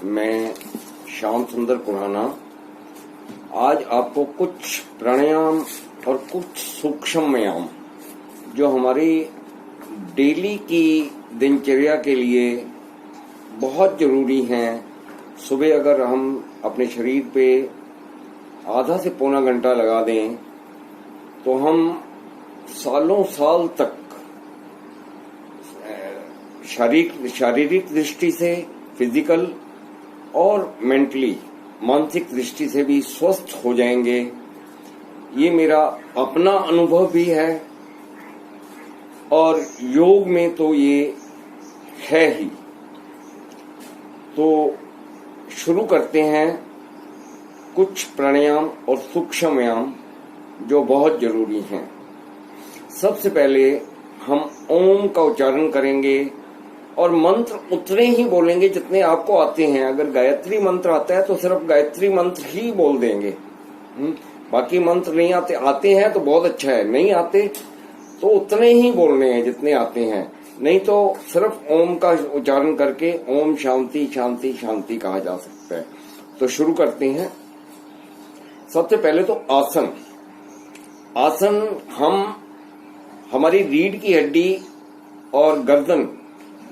मैं श्याम सुंदर कुराना आज आपको कुछ प्राणायाम और कुछ सूक्ष्म व्यायाम जो हमारी डेली की दिनचर्या के लिए बहुत जरूरी हैं। सुबह अगर हम अपने शरीर पे आधा से पौना घंटा लगा दें तो हम सालों साल तक शारीरिक दृष्टि से, फिजिकल और मेंटली, मानसिक दृष्टि से भी स्वस्थ हो जाएंगे। ये मेरा अपना अनुभव भी है और योग में तो ये है ही। तो शुरू करते हैं कुछ प्राणायाम और सूक्ष्म व्यायाम जो बहुत जरूरी हैं। सबसे पहले हम ओम का उच्चारण करेंगे और मंत्र उतने ही बोलेंगे जितने आपको आते हैं। अगर गायत्री मंत्र आता है तो सिर्फ गायत्री मंत्र ही बोल देंगे, बाकी मंत्र नहीं आते हैं तो बहुत अच्छा है, नहीं आते तो उतने ही बोलने हैं जितने आते हैं। नहीं तो सिर्फ ओम का उच्चारण करके ओम शांति शांति शांति कहा जा सकता है। तो शुरू करते हैं। सबसे पहले तो आसन हमारी रीढ़ की हड्डी और गर्दन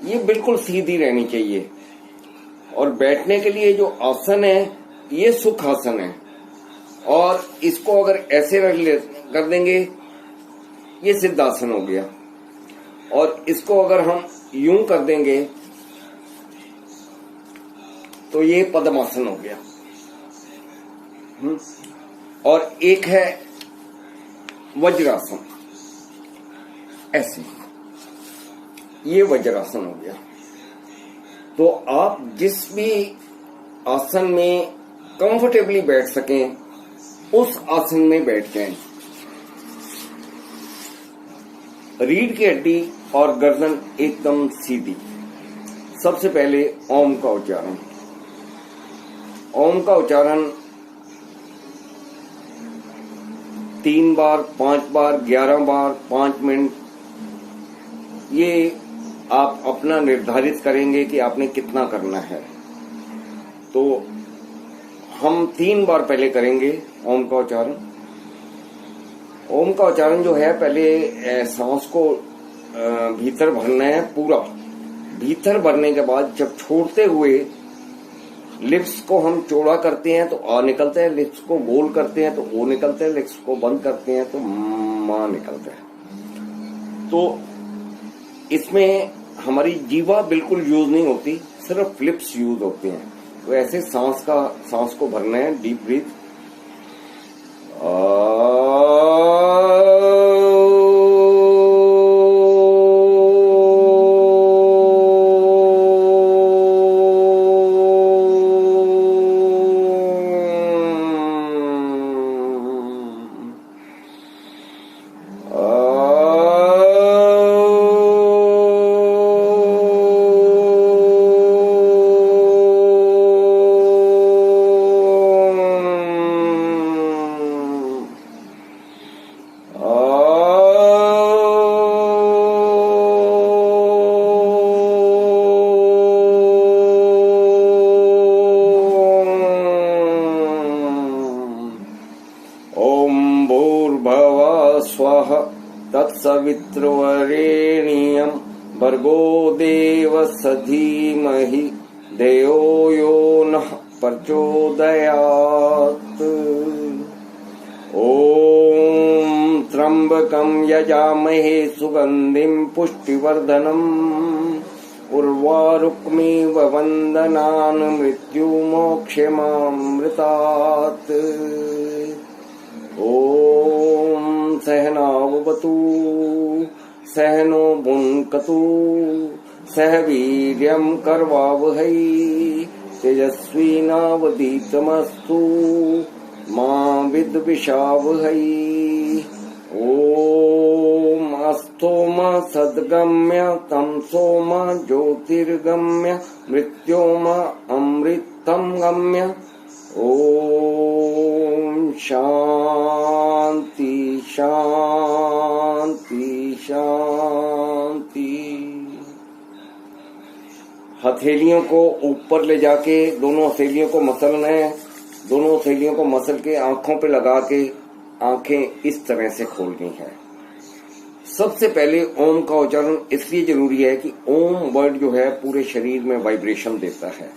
ये बिल्कुल सीधी रहनी चाहिए। और बैठने के लिए जो आसन है ये सुख आसन है, और इसको अगर ऐसे कर देंगे ये सिद्धासन हो गया, और इसको अगर हम यूं कर देंगे तो ये पद्मासन हो गया। और एक है वज्रासन, ऐसे ये वज्रासन हो गया। तो आप जिस भी आसन में कंफर्टेबली बैठ सकें उस आसन में बैठ जाएं। रीढ़ की हड्डी और गर्दन एकदम सीधी। सबसे पहले ओम का उच्चारण। ओम का उच्चारण 3 बार, 5 बार, 11 बार, 5 मिनट, ये आप अपना निर्धारित करेंगे कि आपने कितना करना है। तो हम 3 बार पहले करेंगे ओम का उच्चारण। ओम का उच्चारण जो है, पहले सांस को भीतर भरना है पूरा। भीतर भरने के बाद जब छोड़ते हुए लिप्स को हम चौड़ा करते हैं तो आ निकलता है, लिप्स को गोल करते हैं तो ओ निकलता है, लिप्स को बंद करते हैं तो मां निकलता है। तो इसमें हमारी जीवा बिल्कुल यूज नहीं होती, सिर्फ लिप्स यूज होते हैं। तो ऐसे सांस को भरना है, डीप ब्रीथ। तत्सवितुर्वरेण्यं भर्गो देवस्य धीमहि धियो यो नः प्रचोदयात्। ओम त्र्यंबकं यजामहे सुगंधिं पुष्टिवर्धनम् उर्वारुकमिव वन्दनान् मृत्युमोक्षमामृतात्। ओम सहनावतु सहनो भुनक्तु सह वीर्यं करवावहै तेजस्विनावधीतमस्तु मा विद्विषावहै। ओम अस्थोम सद्गम्य तमसोम ज्योतिर्गम्य मृत्योम अमृतं गम्य। ओम शांति शांति शांति। हथेलियों को ऊपर ले जाके दोनों हथेलियों को मसलना है। दोनों हथेलियों को मसल के आंखों पे लगा के आंखें इस तरह से खोलनी है। सबसे पहले ओम का उच्चारण इसलिए जरूरी है कि ओम वर्ड जो है पूरे शरीर में वाइब्रेशन देता है।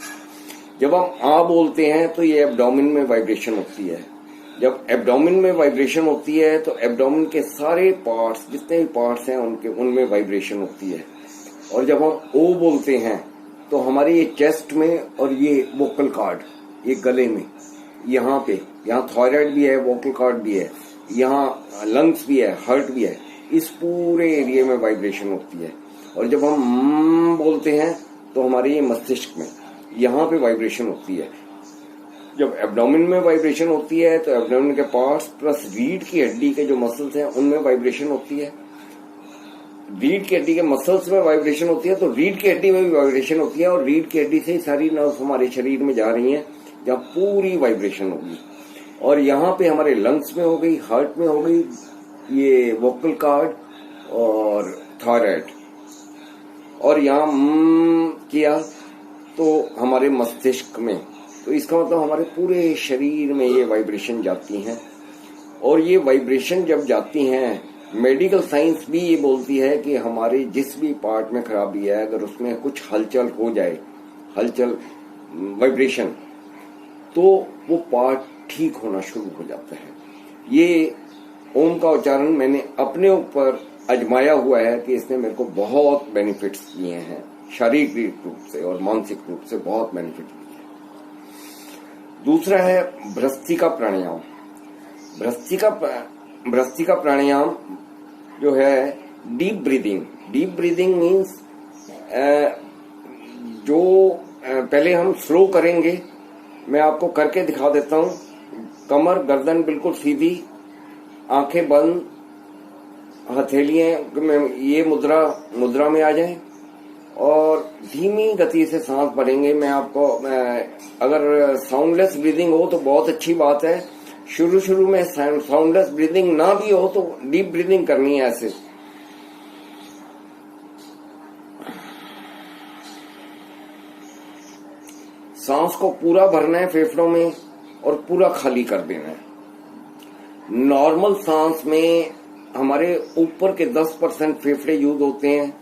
जब हम आ बोलते हैं तो ये एब्डोमेन में वाइब्रेशन होती है। जब एब्डोमेन में वाइब्रेशन होती है तो एब्डोमेन के सारे पार्ट्स, जितने भी पार्ट्स हैं उनमें वाइब्रेशन होती है। और जब हम ओ बोलते हैं तो हमारे ये चेस्ट में और ये वोकल कॉर्ड, ये गले में, यहाँ थायराइड भी है, वोकल कॉर्ड भी है, यहाँ लंग्स भी है, हार्ट भी है, इस पूरे एरिया में वाइब्रेशन होती है। और जब हम बोलते हैं तो हमारे ये मस्तिष्क में यहाँ पे वाइब्रेशन होती है। जब एब्डोमेन में वाइब्रेशन होती है तो एब्डोमेन के पार्ट्स प्लस रीढ़ की हड्डी के जो मसल्स हैं उनमें वाइब्रेशन होती है। रीढ़ की हड्डी के मसल्स में वाइब्रेशन होती है तो रीढ़ की हड्डी में भी वाइब्रेशन होती है। और रीढ़ की हड्डी से सारी नर्व हमारे शरीर में जा रही हैं जहाँ पूरी वाइब्रेशन होगी। और यहाँ पे हमारे लंग्स में हो गई, हार्ट में हो गई, ये वोकल कॉर्ड और थायराइड। और यहाँ किया तो हमारे मस्तिष्क में, तो इसका मतलब हमारे पूरे शरीर में ये वाइब्रेशन जाती हैं। और ये वाइब्रेशन जब जाती हैं, मेडिकल साइंस भी ये बोलती है कि हमारे जिस भी पार्ट में खराबी है, अगर उसमें कुछ हलचल हो जाए, हलचल वाइब्रेशन, तो वो पार्ट ठीक होना शुरू हो जाता है। ये ओम का उच्चारण मैंने अपने ऊपर आजमाया हुआ है कि इसने मेरे को बहुत बेनिफिट्स दिए हैं, शारीरिक रूप से और मानसिक रूप से बहुत बेनिफिट दिए हैं। दूसरा है भ्रस्त्रिका प्राणायाम। भ्रस्त्रिका प्राणायाम जो है deep breathing. Deep breathing means जो पहले हम स्लो करेंगे, मैं आपको करके दिखा देता हूं। कमर गर्दन बिल्कुल सीधी, आंखें बंद, हथेलियां में ये मुद्रा में आ जाएं और धीमी गति से सांस भरेंगे। मैं आपको अगर साउंडलेस ब्रीदिंग हो तो बहुत अच्छी बात है। शुरू में साउंडलेस ब्रीदिंग ना भी हो तो डीप ब्रीदिंग करनी है ऐसे। सांस को पूरा भरना है फेफड़ों में और पूरा खाली कर देना है। नॉर्मल सांस में हमारे ऊपर के 10% फेफड़े यूज होते हैं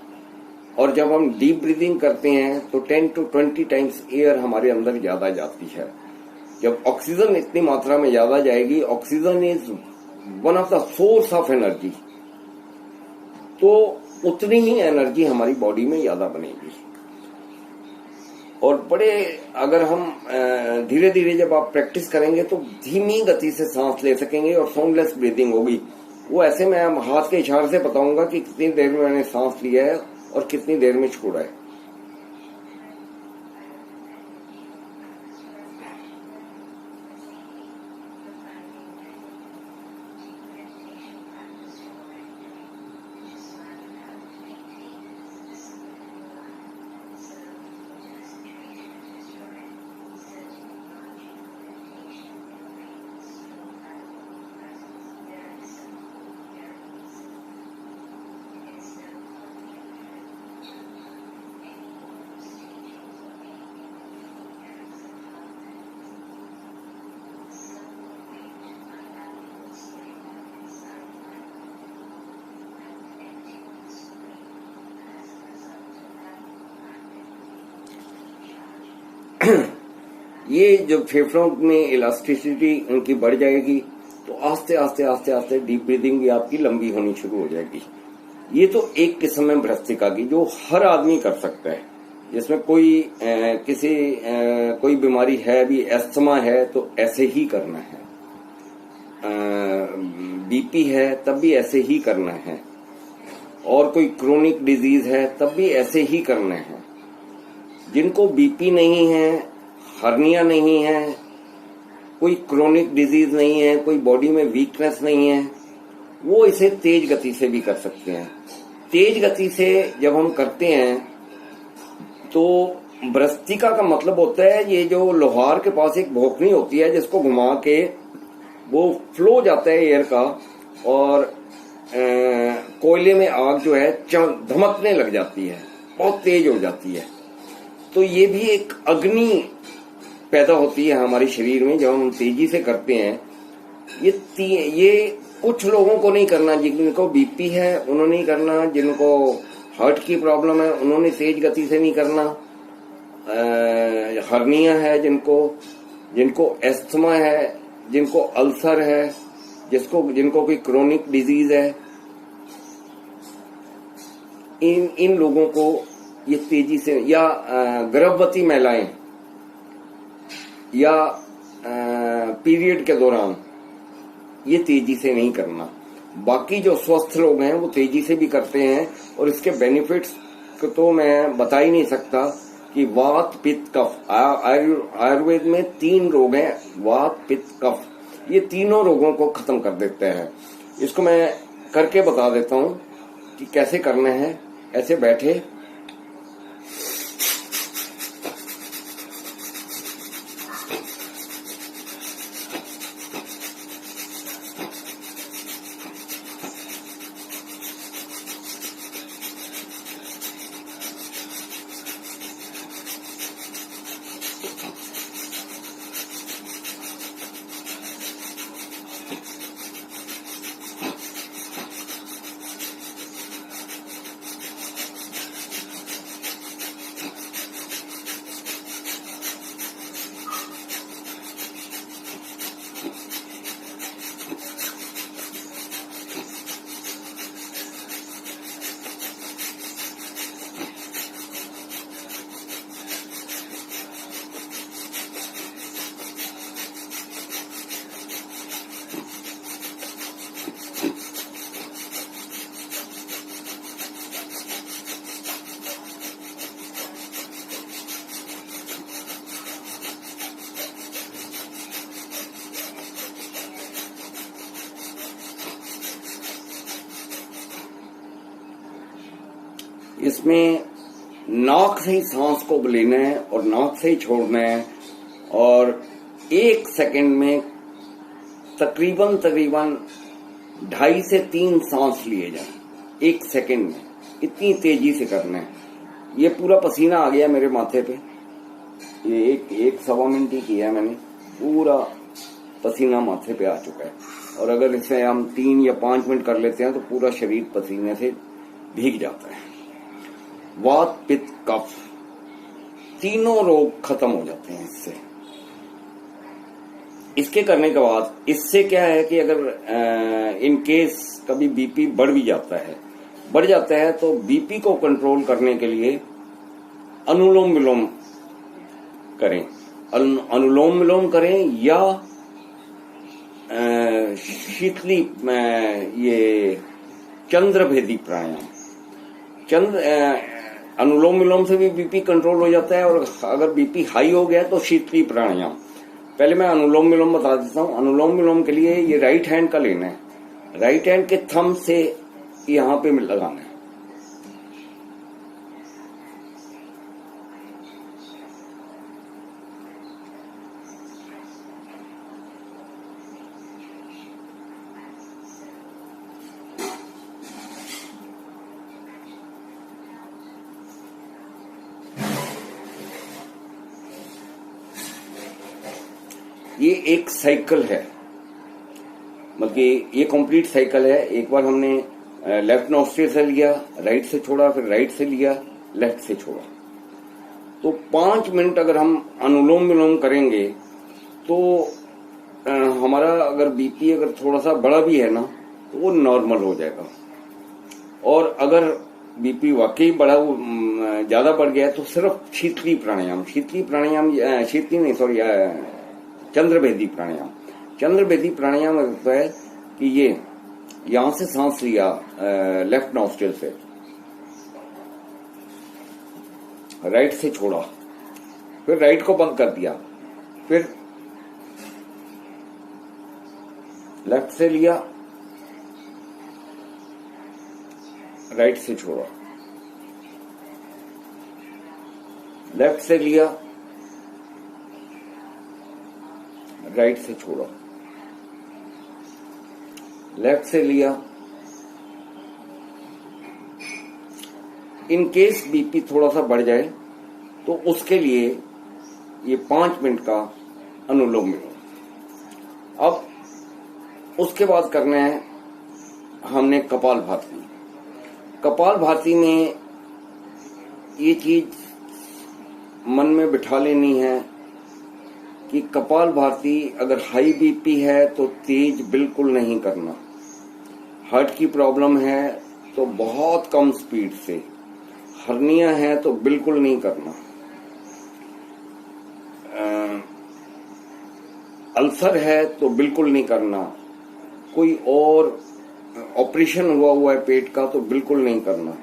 और जब हम डीप ब्रीदिंग करते हैं तो 10 to 20 टाइम्स एयर हमारे अंदर ज्यादा जाती है। जब ऑक्सीजन इतनी मात्रा में ज्यादा जाएगी, oxygen is one of the source of energy, तो उतनी ही एनर्जी हमारी बॉडी में ज्यादा बनेगी। और बड़े अगर हम धीरे धीरे जब आप प्रैक्टिस करेंगे तो धीमी गति से सांस ले सकेंगे और साउंडलेस ब्रीदिंग होगी। वो ऐसे मैं हाथ के इशारे से बताऊंगा कि कितनी देर में मैंने सांस लिया है और कितनी देर में छोड़ा है। ये जब फेफड़ों में इलास्टिसिटी उनकी बढ़ जाएगी तो आस्ते आस्ते आस्ते आस्ते डीप ब्रीदिंग भी आपकी लंबी होनी शुरू हो जाएगी। ये तो एक किस्म है भ्रस्त्रिका की जो हर आदमी कर सकता है। जिसमें कोई बीमारी है भी, एस्थमा है तो ऐसे ही करना है, बीपी है तब भी ऐसे ही करना है, और कोई क्रोनिक डिजीज है तब भी ऐसे ही करना है। जिनको बीपी नहीं है, हर्निया नहीं है, कोई क्रोनिक डिजीज नहीं है, कोई बॉडी में वीकनेस नहीं है, वो इसे तेज गति से भी कर सकते हैं। तेज गति से जब हम करते हैं तो भ्रस्त्रिका का मतलब होता है ये जो लोहार के पास एक भोंकनी होती है जिसको घुमा के वो फ्लो जाता है एयर का और कोयले में आग जो है धमकने लग जाती है, बहुत तेज हो जाती है। तो ये भी एक अग्नि पैदा होती है हमारे शरीर में जब हम तेजी से करते हैं। ये कुछ लोगों को नहीं करना, जिनको बीपी है उन्होंने नहीं करना, जिनको हार्ट की प्रॉब्लम है उन्होंने तेज गति से नहीं करना, हर्निया है जिनको एस्थमा है, जिनको अल्सर है, जिनको कोई क्रोनिक डिजीज है, इन लोगों को ये तेजी से, या गर्भवती महिलाएं, या पीरियड के दौरान ये तेजी से नहीं करना। बाकी जो स्वस्थ लोग हैं वो तेजी से भी करते हैं, और इसके बेनिफिट्स तो मैं बता ही नहीं सकता कि वात पित्त कफ, आयुर्वेद में 3 रोग हैं, वात पित्त कफ, ये तीनों रोगों को खत्म कर देते हैं। इसको मैं करके बता देता हूं कि कैसे करने हैं। ऐसे बैठे, इसमें नाक से ही सांस को लेना है और नाक से ही छोड़ना है, और 1 सेकंड में तकरीबन 2.5 से 3 सांस लिए जाए 1 सेकंड में। इतनी तेजी से करना है। ये पूरा पसीना आ गया मेरे माथे पे, ये एक 1.25 मिनट ही किया मैंने, पूरा पसीना माथे पे आ चुका है। और अगर इसे हम 3 या 5 मिनट कर लेते हैं तो पूरा शरीर पसीने से भीग जाता है। वात पित्त कफ तीनों रोग खत्म हो जाते हैं इससे। इसके करने के बाद इससे क्या है कि अगर इन केस कभी बीपी बढ़ जाता है तो बीपी को कंट्रोल करने के लिए अनुलोम विलोम करें, अनुलोम विलोम करें, या शीतली ये चंद्रभेदी प्राणायाम, अनुलोम विलोम से भी बीपी कंट्रोल हो जाता है। और अगर बीपी हाई हो गया तो शीतली प्राणायाम। पहले मैं अनुलोम विलोम बता देता हूँ। अनुलोम विलोम के लिए ये राइट हैंड का लेना है, राइट हैंड के थंब से यहाँ पे लगाना है। ये एक साइकिल है, मतलब ये कंप्लीट साइकिल है। एक बार हमने लेफ्ट नॉस्ट्रिल से लिया, राइट से छोड़ा, फिर राइट से लिया, लेफ्ट से छोड़ा। तो 5 मिनट अगर हम अनुलोम विलोम करेंगे तो हमारा अगर बीपी अगर थोड़ा सा बड़ा भी है ना तो वो नॉर्मल हो जाएगा। और अगर बीपी वाकई बड़ा ज्यादा बढ़ गया तो सिर्फ शीतली प्राणायाम, चंद्रभेदी प्राणायाम होता है कि ये यहां से सांस लिया लेफ्ट नॉस्ट्रिल से, राइट से छोड़ा, फिर राइट को बंद कर दिया, फिर लेफ्ट से लिया, राइट से छोड़ा, लेफ्ट से लिया, राइट से छोड़ा, लेफ्ट से लिया। इन केस बीपी थोड़ा सा बढ़ जाए तो उसके लिए ये 5 मिनट का अनुलोम विलोम। अब उसके बाद करना है हमने कपालभाति। कपालभाति में ये चीज मन में बिठा लेनी है कि कपालभाति अगर हाई बीपी है तो तेज बिल्कुल नहीं करना, हार्ट की प्रॉब्लम है तो बहुत कम स्पीड से, हर्निया है तो बिल्कुल नहीं करना, अल्सर है तो बिल्कुल नहीं करना, कोई और ऑपरेशन हुआ है पेट का तो बिल्कुल नहीं करना।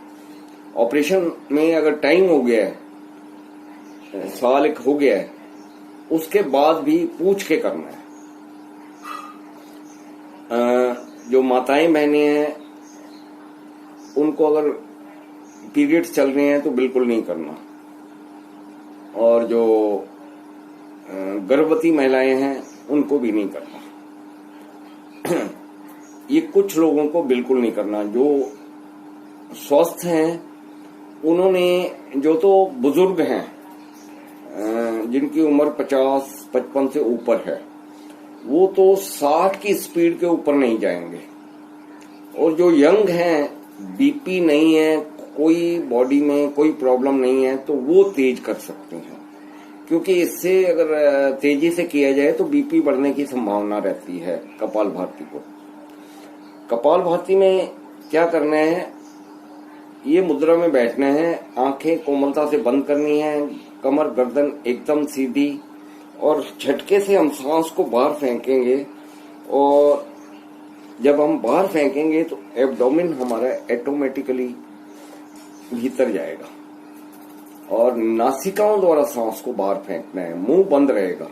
ऑपरेशन में अगर टाइम हो गया है, साल एक हो गया है, उसके बाद भी पूछ के करना है। जो माताएं बहनें हैं उनको अगर पीरियड्स चल रहे हैं तो बिल्कुल नहीं करना, और जो गर्भवती महिलाएं हैं उनको भी नहीं करना। ये कुछ लोगों को बिल्कुल नहीं करना। जो स्वस्थ हैं उन्होंने, जो तो बुजुर्ग हैं जिनकी उम्र 50-55 से ऊपर है, वो तो 60 की स्पीड के ऊपर नहीं जाएंगे। और जो यंग हैं, बीपी नहीं है, कोई बॉडी में कोई प्रॉब्लम नहीं है, तो वो तेज कर सकते हैं, क्योंकि इससे अगर तेजी से किया जाए तो बीपी बढ़ने की संभावना रहती है। कपालभाति को, कपालभाति में क्या करना है, ये मुद्रा में बैठना है, आंखें कोमलता से बंद करनी है, कमर गर्दन एकदम सीधी, और झटके से हम सांस को बाहर फेंकेंगे। और जब हम बाहर फेंकेंगे तो एब्डोमेन हमारा ऑटोमेटिकली भीतर जाएगा, और नासिकाओं द्वारा सांस को बाहर फेंकना है, मुंह बंद रहेगा।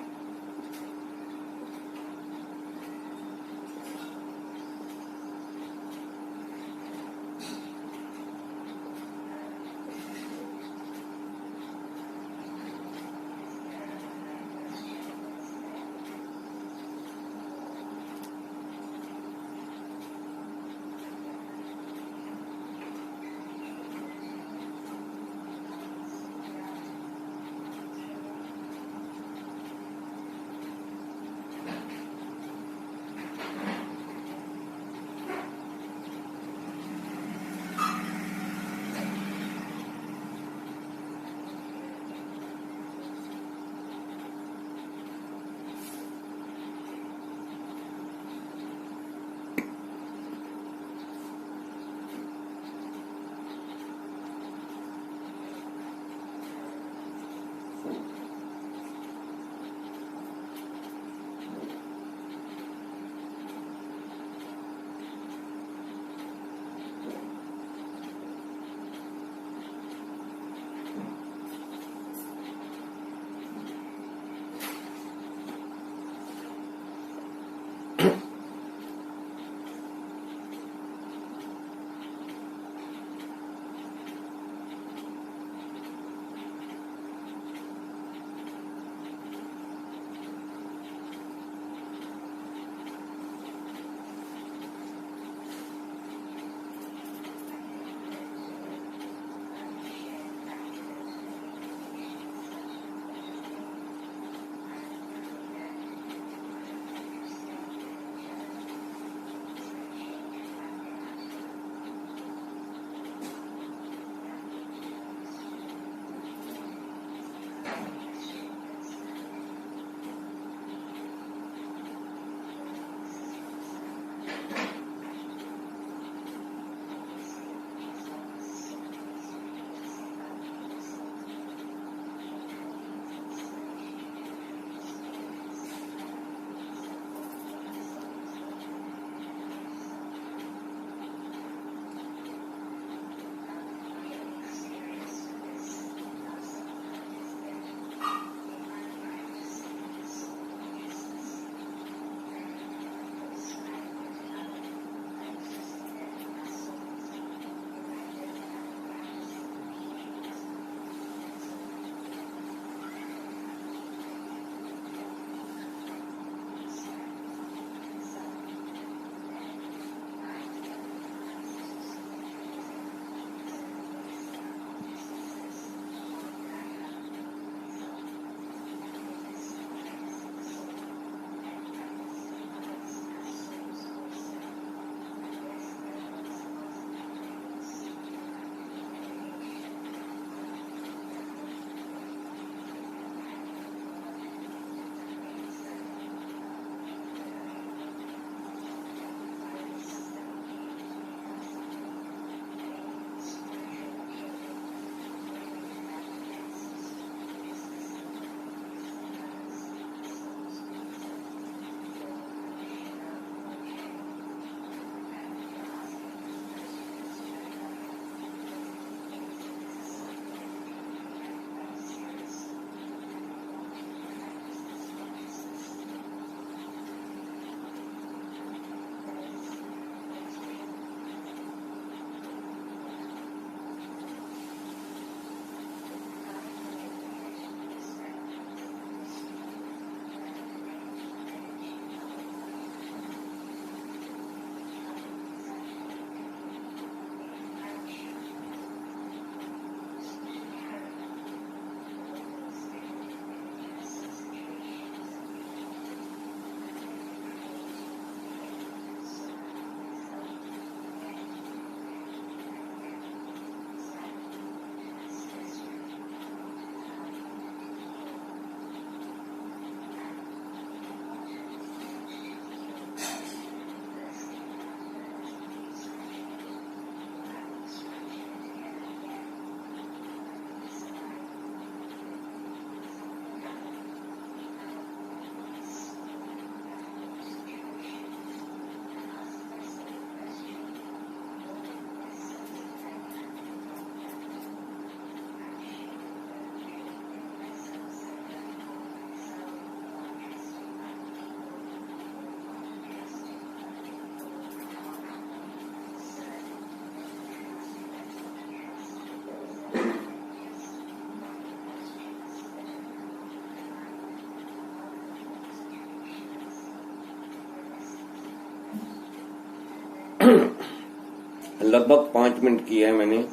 लगभग 5 मिनट की है मैंने।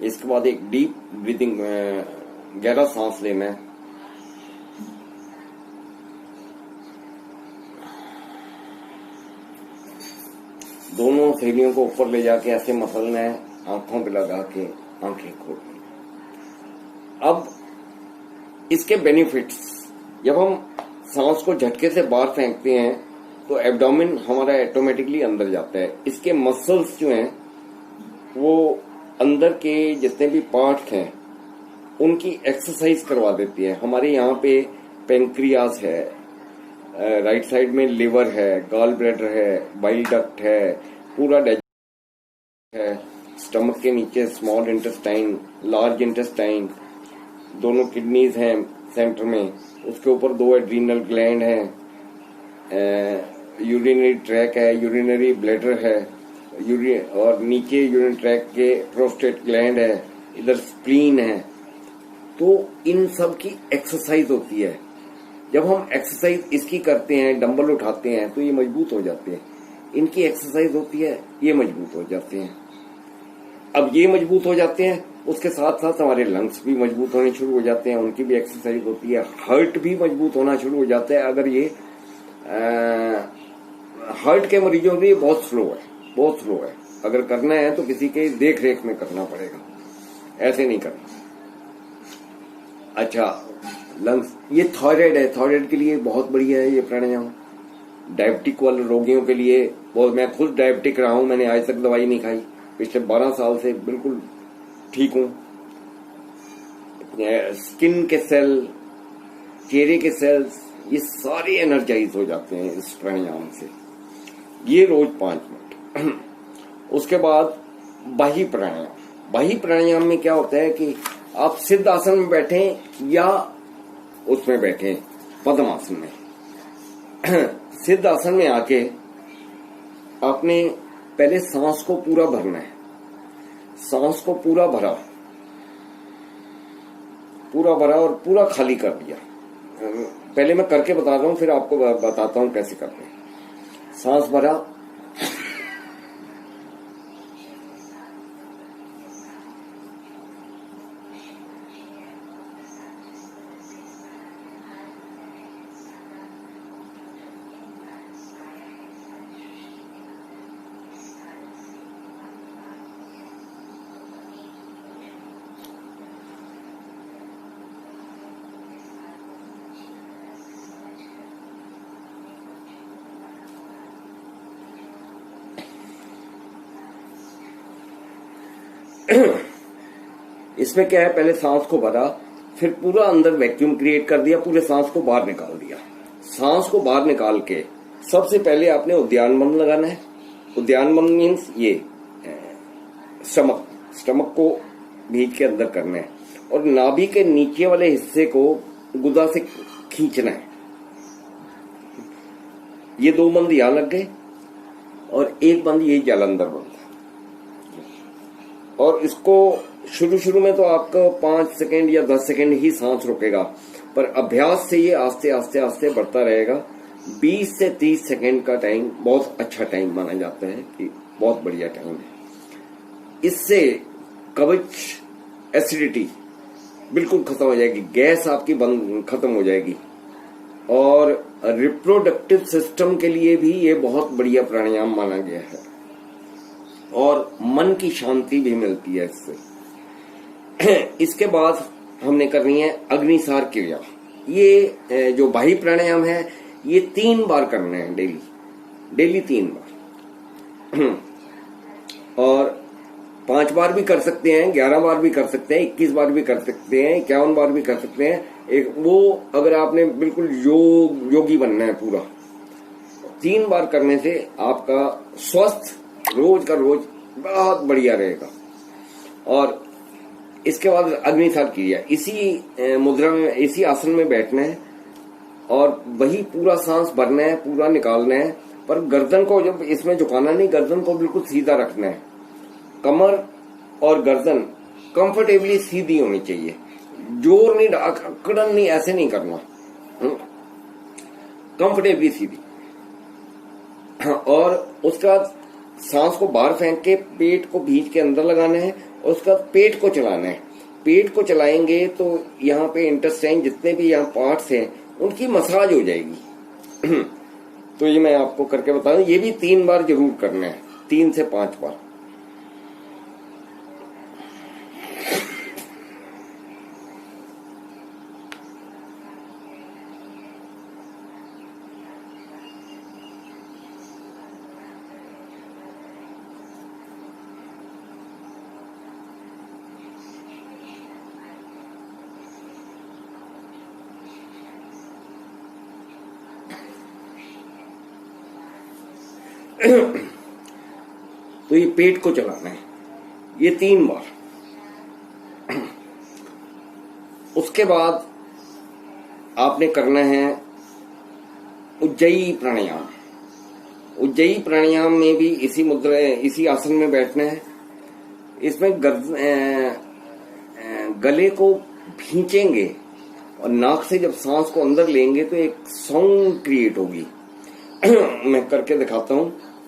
इसके बाद एक डीप ब्रीदिंग, गहरा सांस लेना है। दोनों हथेलियों को ऊपर ले जाके ऐसे मसलना है, आंखों पे लगा के आंखें खोलनी। अब इसके बेनिफिट्स, जब हम सांस को झटके से बाहर फेंकते हैं तो एब्डोमेन हमारा ऑटोमेटिकली अंदर जाता है। इसके मसल्स जो हैं वो अंदर के जितने भी पार्ट्स हैं उनकी एक्सरसाइज करवा देती है। हमारे यहाँ पे पेंक्रियास है, राइट साइड में लिवर है, गॉल ब्लैडर है, बाइल डक्ट है, पूरा डाइजेशन है, स्टमक के नीचे स्मॉल इंटेस्टाइन, लार्ज इंटेस्टाइन, दोनों किडनीज हैं सेंटर में, उसके ऊपर 2 एड्रीनल ग्लैंड हैं, यूरिनरी ट्रैक है, यूरिनरी ब्लैडर है, और नीचे यूरिन ट्रैक के प्रोस्टेट ग्लैंड है, इधर स्प्लीन है। तो इन सब की एक्सरसाइज होती है। जब हम एक्सरसाइज इसकी करते हैं, डंबल उठाते हैं, तो ये मजबूत हो जाते हैं। इनकी एक्सरसाइज होती है, ये मजबूत हो जाते हैं। अब ये मजबूत हो जाते हैं, उसके साथ साथ हमारे लंग्स भी मजबूत होने शुरू हो जाते हैं, उनकी भी एक्सरसाइज होती है। हार्ट भी मजबूत होना शुरू हो जाता है। अगर ये हार्ट के मरीजों के लिए बहुत स्लो है। अगर करना है तो किसी के देख रेख में करना पड़ेगा, ऐसे नहीं करना। अच्छा, लंग्स, ये थायराइड है, थायराइड के लिए बहुत बढ़िया है ये प्राणायाम। डायबिटिक वाले रोगियों के लिए बहुत, मैं खुद डायबिटिक रहा हूं, मैंने आज तक दवाई नहीं खाई, पिछले 12 साल से बिल्कुल ठीक हूं। स्किन के सेल, चेहरे के सेल्स, ये सारे एनर्जाइज हो जाते हैं इस प्राणायाम से। ये रोज 5 मिनट। उसके बाद बाही प्राणायाम में क्या होता है कि आप सिद्ध आसन में बैठे या उसमें बैठे पद्मासन में। सिद्ध आसन में आके आपने पहले सांस को पूरा भरना है। सांस को पूरा भरा और पूरा खाली कर दिया। पहले मैं करके बता रहा हूं, फिर आपको बताता हूं कैसे करते हैं। सांस भरा, इसमें क्या है, पहले सांस को भरा, फिर पूरा अंदर वैक्यूम क्रिएट कर दिया, पूरे सांस को बाहर निकाल दिया। सांस को बाहर निकाल के सबसे पहले आपने उद्यान बंद लगाना है। उद्यान बंद मीन्स ये स्टमक को भीज के अंदर करना है और नाभि के नीचे वाले हिस्से को गुदा से खींचना है। ये 2 बंद यहां लग गए और एक बंद ये जालंधर बंद। और इसको शुरू में तो आपको 5 सेकेंड या 10 सेकेंड ही सांस रुकेगा, पर अभ्यास से ये आस्ते आस्ते बढ़ता रहेगा। 20 से 30 सेकेंड का टाइम बहुत अच्छा टाइम माना जाता है कि बहुत बढ़िया टाइम है। इससे कब्ज, एसिडिटी बिल्कुल खत्म हो जाएगी, गैस आपकी खत्म हो जाएगी। और रिप्रोडक्टिव सिस्टम के लिए भी ये बहुत बढ़िया प्राणायाम माना गया है और मन की शांति भी मिलती है इससे। इसके बाद हमने करनी है अग्निसार क्रिया। ये जो बाही प्राणायाम है ये 3 बार करना है, डेली 3 बार। और 5 बार भी कर सकते हैं, 11 बार भी कर सकते हैं, 21 बार भी कर सकते हैं, 51 बार भी कर सकते हैं। एक वो अगर आपने बिल्कुल योगी बनना है पूरा, 3 बार करने से आपका स्वस्थ रोज का रोज बहुत बढ़िया रहेगा। और इसके बाद अग्निसार क्रिया, इसी मुद्रा में, इसी आसन में बैठना है और वही पूरा सांस भरना है, पूरा निकालना है। पर गर्दन को जब इसमें झुकाना नहीं, गर्दन को बिल्कुल सीधा रखना है। कमर और गर्दन कंफर्टेबली सीधी होनी चाहिए, जोर नहीं, अकड़न नहीं, ऐसे नहीं करना, कंफर्टेबली सीधी। और उसके बाद सांस को बाहर फेंक के पेट को भींच के अंदर लगाना है और उसका पेट को चलाना है। पेट को चलाएंगे तो यहाँ पे इंटेस्टाइन जितने भी यहाँ पार्ट्स हैं उनकी मसाज हो जाएगी। तो ये मैं आपको करके बता दूं, ये भी 3 बार जरूर करना है, 3 से 5 बार। तो ये पेट को चलाना है, ये 3 बार। उसके बाद आपने करना है उज्जयी प्राणायाम। उज्जयी प्राणायाम में भी इसी मुद्रा, इसी आसन में बैठना है। इसमें गले को भींचेंगे और नाक से जब सांस को अंदर लेंगे तो एक साउंड क्रिएट होगी। मैं करके दिखाता हूं,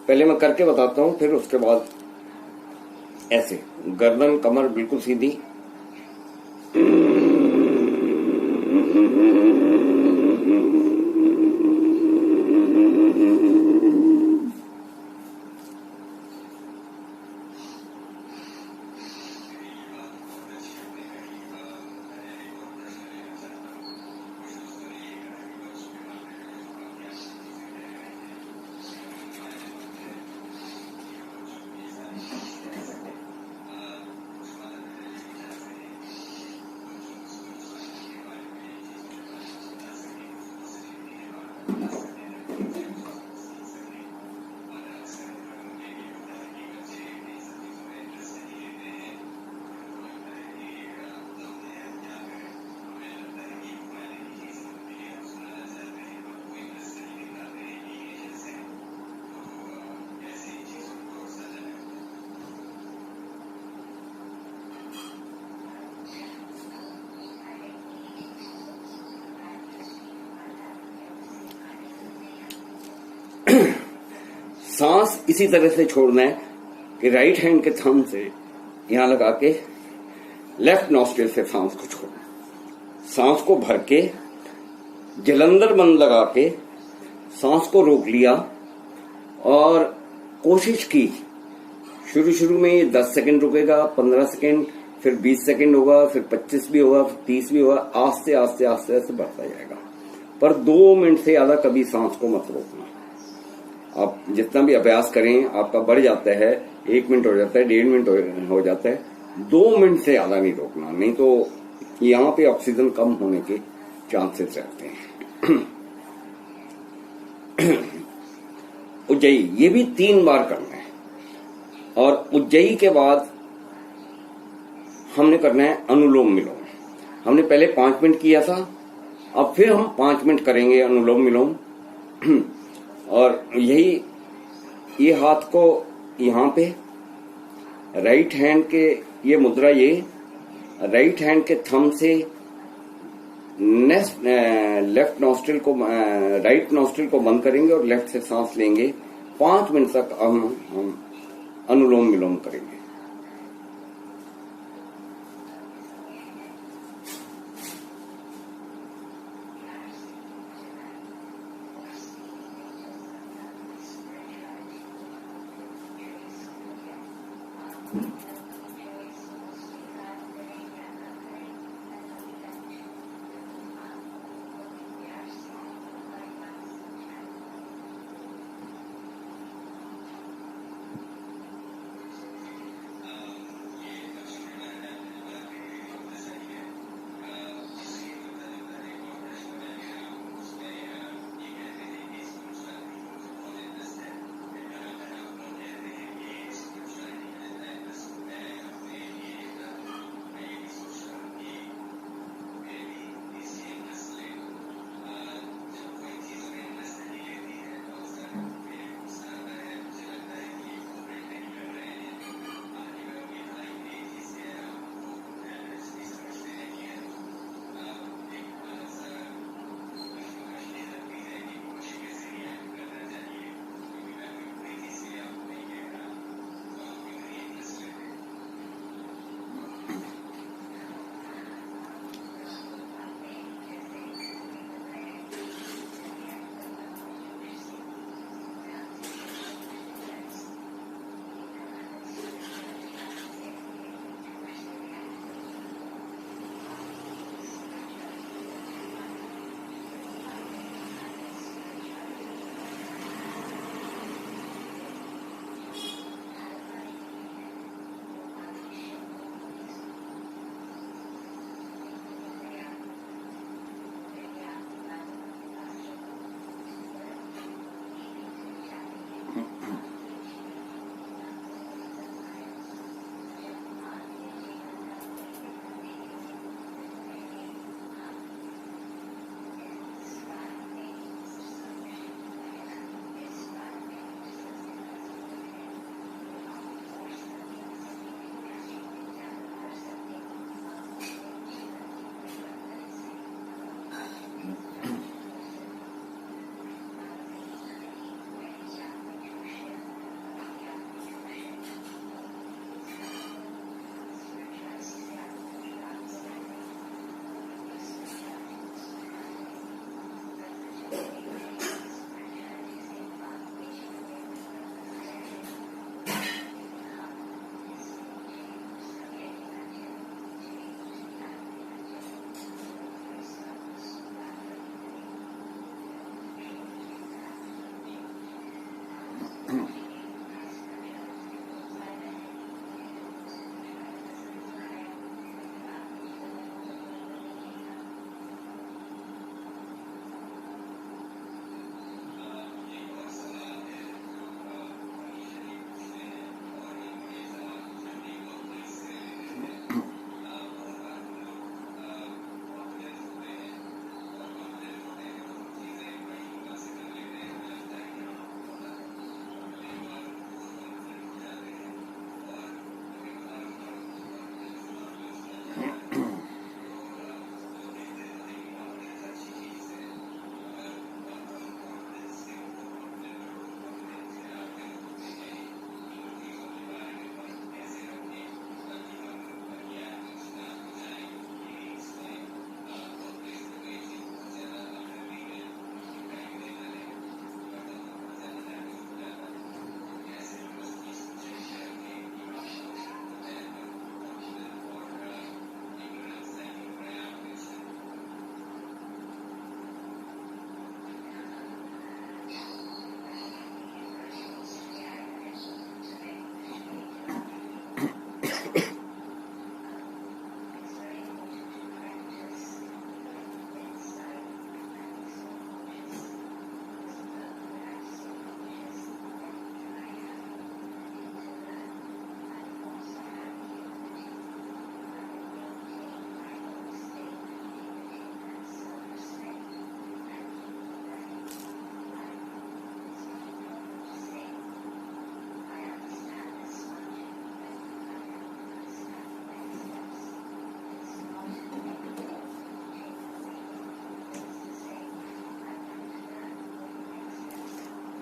पहले मैं करके बताता हूं, फिर उसके बाद ऐसे गर्दन कमर बिल्कुल सीधी। सांस इसी तरह से छोड़ना है कि राइट हैंड के थंब से यहां लगा के लेफ्ट नॉस्ट्रिल से सांस को छोड़ना। सांस को भर के जलंधर बंद लगा के सांस को रोक लिया और कोशिश की। शुरू में ये 10 सेकंड रुकेगा, 15 सेकंड, फिर 20 सेकंड होगा, फिर 25 भी होगा, फिर 30 भी होगा। आस्ते आस्ते आस्ते आस्ते बढ़ता जाएगा, पर 2 मिनट से ज्यादा कभी सांस को मत रोकना। आप जितना भी अभ्यास करें आपका बढ़ जाता है, 1 मिनट हो जाता है, 1.5 मिनट हो जाता है, 2 मिनट से ज्यादा नहीं रोकना, नहीं तो यहाँ पे ऑक्सीजन कम होने के चांसेस रहते हैं। उज्जयी ये भी 3 बार करना है। और उज्जयी के बाद हमने करना है अनुलोम विलोम। हमने पहले 5 मिनट किया था, अब फिर हम 5 मिनट करेंगे अनुलोम विलोम। और यही ये हाथ को यहाँ पे राइट हैंड के ये मुद्रा, ये राइट हैंड के थंब से लेफ्ट नॉस्ट्रिल को राइट नॉस्ट्रिल को बंद करेंगे और लेफ्ट से सांस लेंगे। 5 मिनट तक हम अनुलोम विलोम करेंगे।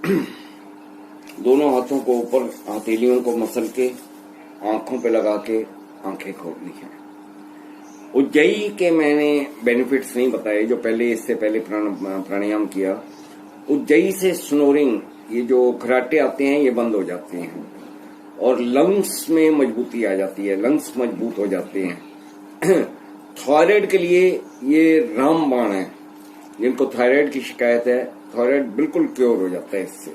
दोनों हाथों को ऊपर हथेलियों को मसल के आंखों पे लगा के आंखें खोलनी है। उज्जयी के मैंने बेनिफिट्स नहीं बताए जो पहले इससे पहले प्राणायाम किया। उज्जयी से स्नोरिंग, ये जो खराटे आते हैं ये बंद हो जाते हैं और लंग्स में मजबूती आ जाती है, लंग्स मजबूत हो जाते हैं। थायराइड के लिए ये रामबाण है। जिनको थायराइड की शिकायत है, थायराइड बिल्कुल क्योर हो जाता है इससे।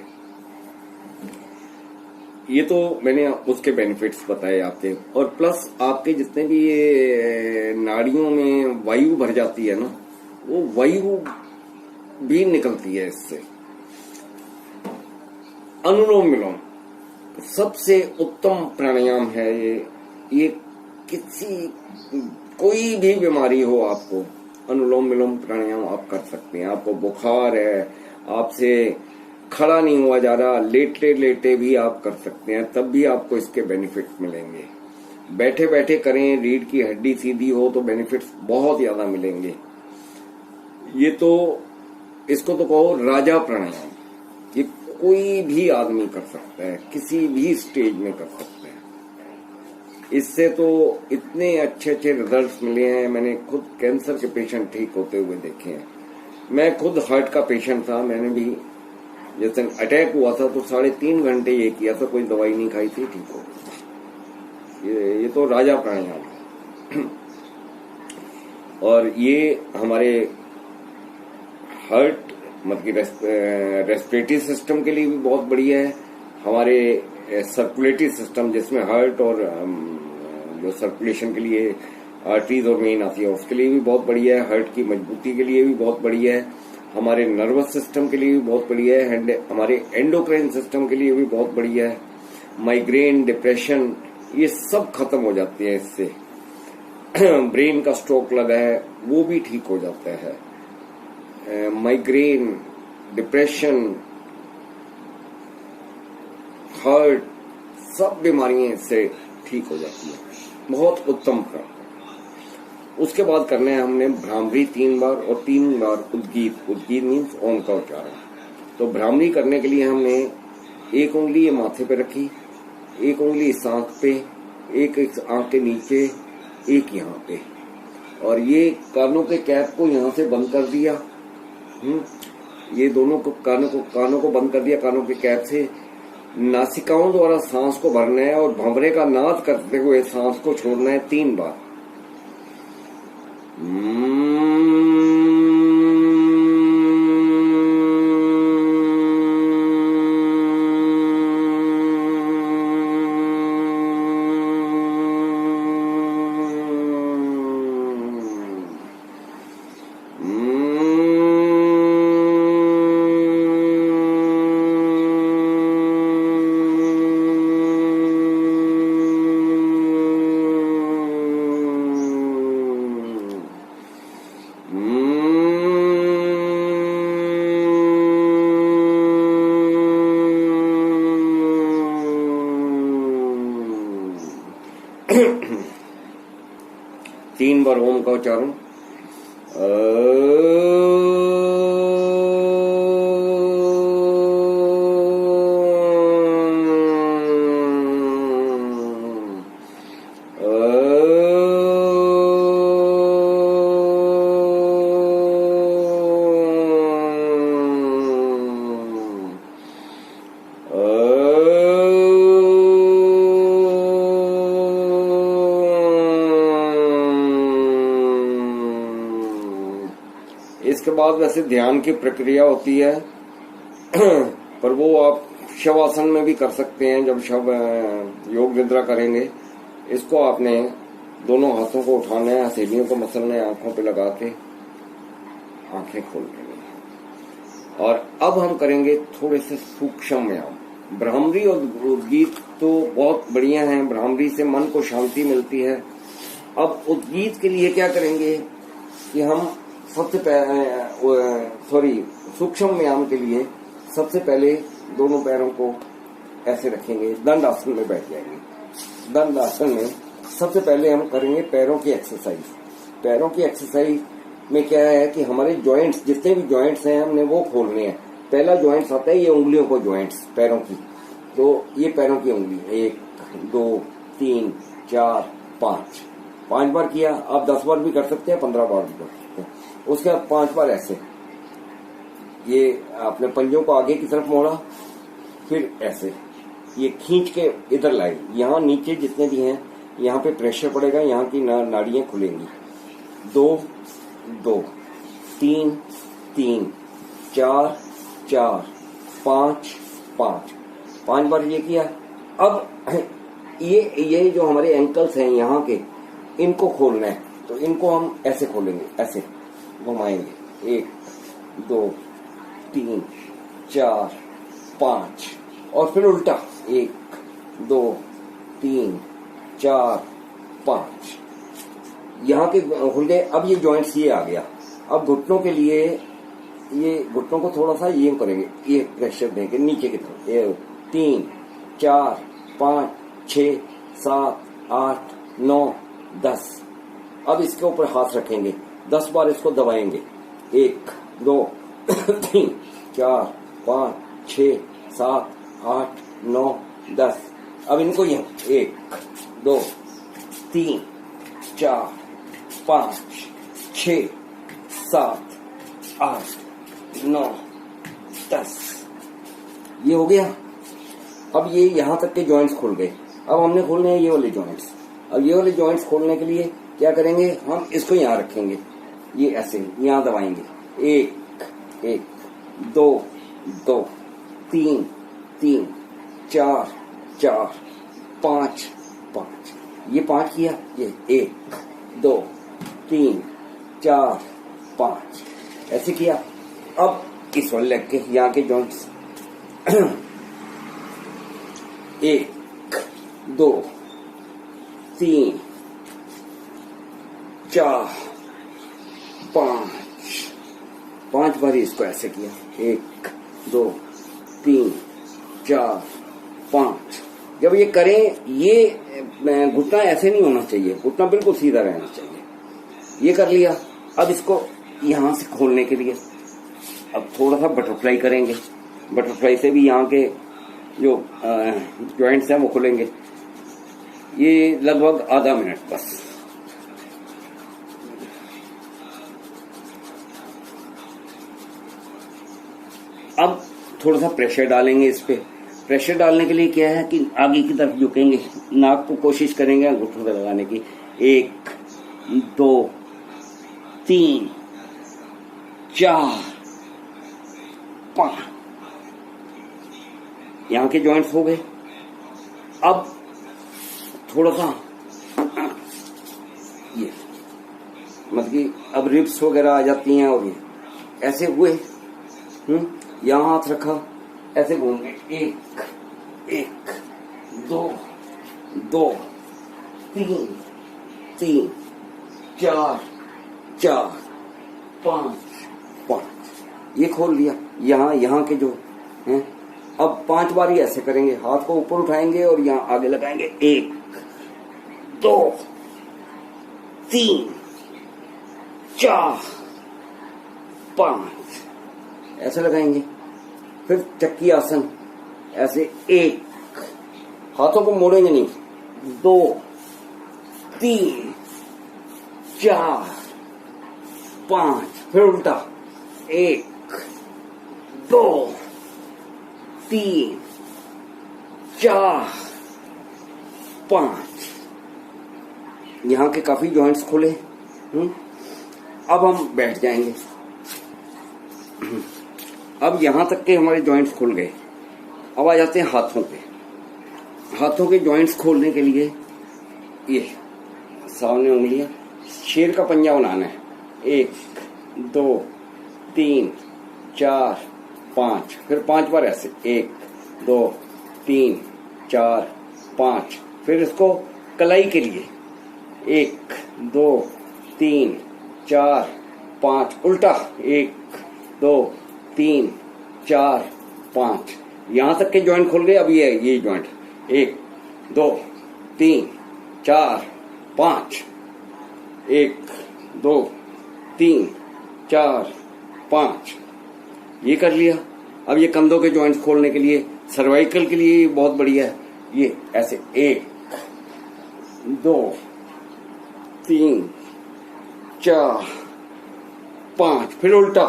ये तो मैंने उसके बेनिफिट्स बताए आपके। और प्लस आपके जितने भी ये नाड़ियों में वायु भर जाती है ना, वो वायु भी निकलती है इससे। अनुलोम विलोम सबसे उत्तम प्राणायाम है ये कोई भी बीमारी हो आपको, अनुलोम विलोम प्राणायाम आप कर सकते हैं। आपको बुखार है, आपसे खड़ा नहीं हुआ जा रहा, लेटे लेटे भी आप कर सकते हैं, तब भी आपको इसके बेनिफिट्स मिलेंगे। बैठे बैठे करें, रीढ़ की हड्डी सीधी हो तो बेनिफिट्स बहुत ज्यादा मिलेंगे। ये तो इसको तो कहो राजा प्राणायाम। ये कोई भी आदमी कर सकता है, किसी भी स्टेज में कर सकता है। इससे तो इतने अच्छे अच्छे रिजल्ट्स मिले हैं। मैंने खुद कैंसर के पेशेंट ठीक होते हुए देखे हैं। मैं खुद हार्ट का पेशेंट था, मैंने भी जैसे अटैक हुआ था तो 3.5 घंटे ये किया था, कोई दवाई नहीं खाई थी, ठीक हो गया। ये तो राजा प्राणायाम है। और ये हमारे हार्ट मतलब रेस्पिरेटरी सिस्टम के लिए भी बहुत बढ़िया है। हमारे सर्कुलेटरी सिस्टम जिसमें हार्ट और जो सर्कुलेशन के लिए आर्टरीज और वेन आती है उसके लिए भी बहुत बढ़िया है। हार्ट की मजबूती के लिए भी बहुत बढ़िया है। हमारे नर्वस सिस्टम के लिए भी बहुत बढ़िया है। हमारे एंडोक्राइन सिस्टम के लिए भी बहुत बढ़िया है। माइग्रेन, डिप्रेशन ये सब खत्म हो जाते हैं इससे। ब्रेन का स्ट्रोक लगा है वो भी ठीक हो जाता है। माइग्रेन, डिप्रेशन, हार्ट, सब बीमारियां इससे ठीक हो जाती है। बहुत उत्तम प्राणायाम। उसके बाद करना है हमने भ्रामरी 3 बार और 3 बार उद्गीत। उद्गीत मीन्स ओम का उच्चारण। तो भ्रामरी करने के लिए हमने एक उंगली ये माथे पे रखी, एक उंगली इस आंख पे, एक आंख के नीचे, एक यहाँ पे, और ये कानों के कैप को यहाँ से बंद कर दिया। ये दोनों को कानों को बंद कर दिया कानों के कैप से। नासिकाओं द्वारा सांस को भरना है और भंवरे का नाद करते हुए सांस को छोड़ना है 3 बार। तीन बार ओम का उच्चारण। इसके बाद वैसे ध्यान की प्रक्रिया होती है पर वो आप शवासन में भी कर सकते हैं। जब शव योग निद्रा करेंगे, इसको आपने दोनों हाथों को उठाना है, हथेलियों को मसलना है, आंखों पे लगा के आंखें खोल लेंगे। और अब हम करेंगे थोड़े से सूक्ष्म व्यायाम। भ्रामरी और उद्गीत तो बहुत बढ़िया हैं, भ्रामरी से मन को शांति मिलती है। अब उद्गीत के लिए क्या करेंगे कि हम सूक्ष्म व्यायाम के लिए सबसे पहले दोनों पैरों को ऐसे रखेंगे, दंड आसन में बैठ जाएंगे। दंड आसन में सबसे पहले हम करेंगे पैरों की एक्सरसाइज। पैरों की एक्सरसाइज में क्या है कि हमारे जॉइंट्स, जितने भी जॉइंट्स हैं हमने वो खोलने हैं। पहला ज्वाइंट्स आता है ये उंगलियों को ज्वाइंट्स पैरों की। तो ये पैरों की उंगली 1 2 3 4 5 5 बार किया। आप 10 बार भी कर सकते हैं, 15 बार भी कर सकते हैं। उसके बाद 5 बार ऐसे ये अपने पंजों को आगे की तरफ मोड़ा, फिर ऐसे ये खींच के इधर लाई। यहाँ नीचे जितने भी हैं यहाँ पे प्रेशर पड़ेगा, यहाँ की नाड़ियां खुलेंगी। 2 2 3 3 4 4 5 5 5 बार ये किया। अब ये जो हमारे एंकल्स हैं यहाँ के, इनको खोलना है। तो इनको हम ऐसे खोलेंगे, ऐसे घुमाएंगे। 1 2 3 4 5 और फिर उल्टा 1 2 3 4 5 यहाँ के खुल गए। अब ये जॉइंट्स ये आ गया। अब घुटनों के लिए ये घुटनों को थोड़ा सा ये करेंगे, ये प्रेशर देंगे नीचे की तरफ। 3 4 5 6 7 8 9 10। अब इसके ऊपर हाथ रखेंगे, 10 बार इसको दबाएंगे। 1 2 3 4 5 6 7 8 9 10। अब इनको यहाँ 1 2 3 4 5 6 7 8 9 10। ये हो गया। अब ये यहां तक के जॉइंट्स खुल गए। अब हमने खोलने हैं ये वाले जॉइंट्स। अब ये वाले जॉइंट्स खोलने के लिए क्या करेंगे, हम इसको यहां रखेंगे, ये ऐसे यहां दबाएंगे। 1 1 2 2 3 3 4 4 5 5। ये 5 किया। ये 1 2 3 4 5 ऐसे किया। अब इस वाले लेग के यहाँ के जॉइंट्स 1 2 3 4 5 बार इसको ऐसे किया। 1 2 3 4 5। जब ये करें, ये घुटना ऐसे नहीं होना चाहिए, घुटना बिल्कुल सीधा रहना चाहिए। ये कर लिया। अब इसको यहां से खोलने के लिए अब थोड़ा सा बटरफ्लाई करेंगे। बटरफ्लाई से भी यहाँ के जो जॉइंट्स हैं वो खुलेंगे। ये लगभग आधा मिनट बस। अब थोड़ा सा प्रेशर डालेंगे इस पे। प्रेशर डालने के लिए क्या है कि आगे की तरफ झुकेंगे, नाक को कोशिश करेंगे अंगूठों पे लगाने की। 1 2 3 4 5। यहाँ के जॉइंट्स हो गए। अब थोड़ा सा ये मतलब कि अब रिब्स वगैरह आ जाती हैं और ये ऐसे हुए। यहाँ हाथ रखा, ऐसे घूमेंगे। 1 1 2 2 3 3 4 4 5 5। ये खोल लिया। यहाँ के जो हैं, अब 5 बार ही ऐसे करेंगे। हाथ को ऊपर उठाएंगे और यहाँ आगे लगाएंगे। 1 2 3 4 5 ऐसे लगाएंगे। फिर चक्की आसन ऐसे। 1 हाथों को मोड़ेंगे नहीं। 2 3 4 5 फिर उल्टा। 1 2 3 4 5। यहाँ के काफी जॉइंट्स खुले। अब हम बैठ जाएंगे। अब यहाँ तक के हमारे जॉइंट्स खुल गए। अब आ जाते हैं हाथों पे। हाथों के जॉइंट्स खोलने के लिए ये सामने उंगलियां, शेर का पंजा बनाना है। 1 2 3 4 5 फिर 5 बार ऐसे। 1 2 3 4 5। फिर इसको कलाई के लिए 1 2 3 4 5 उल्टा। 1 2 3 4 5। यहां तक के जॉइंट खुल गए। अब ये जॉइंट 1 2 3 4 5। 1 2 3 4 5 ये कर लिया। अब ये कंधों के जॉइंट्स खोलने के लिए, सर्वाइकल के लिए बहुत बढ़िया है। ये ऐसे 1 2 3 4 5, फिर उल्टा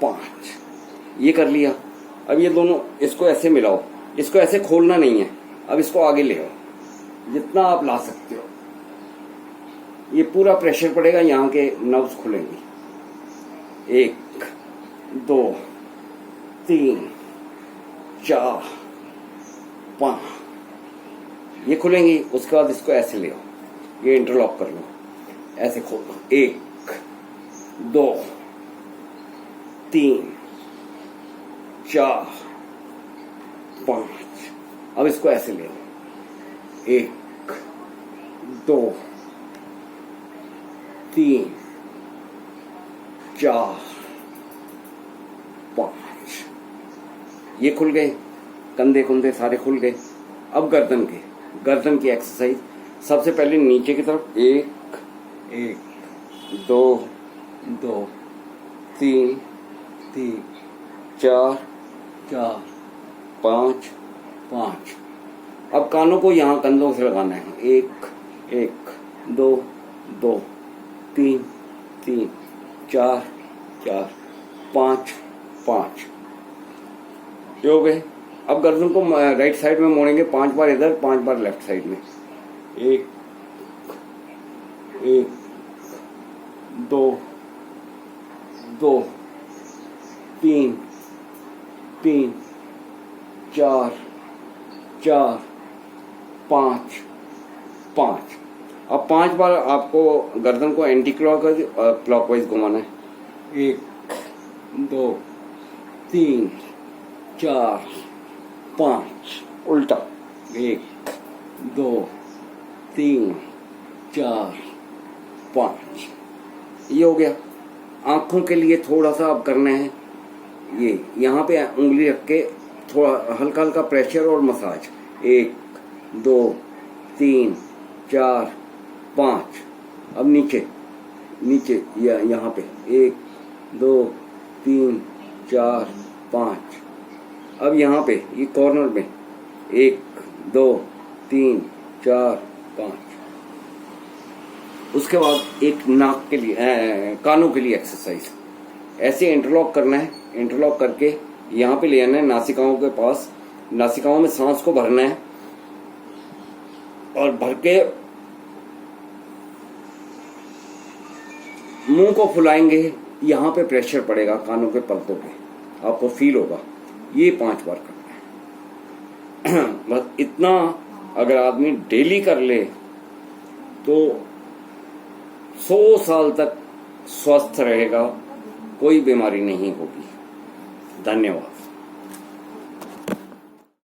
5, ये कर लिया। अब ये दोनों इसको ऐसे मिलाओ, इसको ऐसे खोलना नहीं है, अब इसको आगे ले आओ जितना आप ला सकते हो। ये पूरा प्रेशर पड़ेगा, यहाँ के नर्व्स खुलेंगे। 1 2 3 4 5, ये खुलेंगी। उसके बाद इसको ऐसे ले आओ, ये इंटरलॉक कर लो, ऐसे खोल लो। 1 2 3 4 5, अब इसको ऐसे ले आओ। 1 2 3 4 5, ये खुल गए, कंधे कुंधे सारे खुल गए। अब गर्दन की एक्सरसाइज। सबसे पहले नीचे की तरफ 1 1 2 2 3 3 4 4 5 5। अब कानों को यहाँ कंधों से लगाना है। 1 1 2 2 3 3 4 4 5 5, ये हो गए। अब गर्दन को राइट साइड में मोड़ेंगे 5 बार इधर, 5 बार लेफ्ट साइड में। 1 1 2 2 3 3 4 4 5 5। अब 5 बार आपको गर्दन को एंटी क्लॉकवाइज घुमाना है। 1 2 3 4 5, उल्टा। 1 2 3 4 5, ये हो गया। आंखों के लिए थोड़ा सा अब करना है, ये यहाँ पे उंगली रख के थोड़ा हल्का हल्का प्रेशर और मसाज। 1 2 3 4 5, अब नीचे यहाँ पे 1 2 3 4 5। अब यहाँ पे ये कॉर्नर में 1 2 3 4 5। उसके बाद एक नाक के लिए कानों के लिए एक्सरसाइज। ऐसे इंटरलॉक करना है, इंटरलॉक करके यहाँ पे ले आना है नासिकाओं के पास। नासिकाओं में सांस को भरना है और भर के मुंह को फुलाएंगे। यहाँ पे प्रेशर पड़ेगा कानों के पलकों पे, आपको फील होगा। ये 5 बार करना है। बस इतना अगर आदमी डेली कर ले तो 100 साल तक स्वस्थ रहेगा, कोई बीमारी नहीं होगी। धन्यवाद।